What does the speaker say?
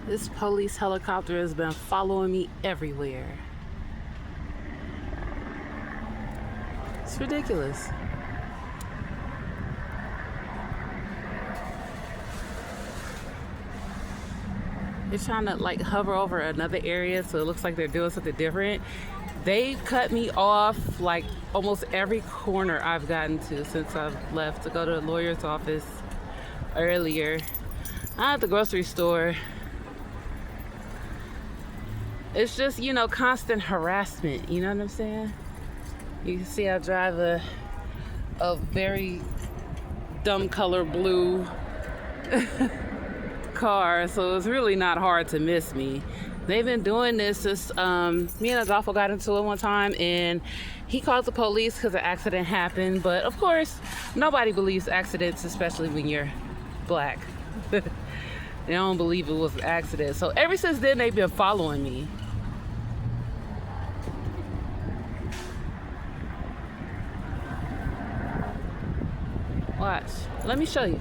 This police helicopter has been following me everywhere. It's ridiculous. They're trying to like hover over another area so it looks like they're doing something different. They cut me off like almost every corner I've gotten to since I've left to go to the lawyer's office earlier. I'm at the grocery store. It's just, you know, constant harassment. You know what I'm saying? You can see I drive a very dumb color blue car, so it's really not hard to miss me. They've been doing this since me and Adolfo got into it one time, and he called the police because an accident happened. But of course, nobody believes accidents, especially when you're black. They don't believe it was an accident. So ever since then, they've been following me. Watch. Let me show you.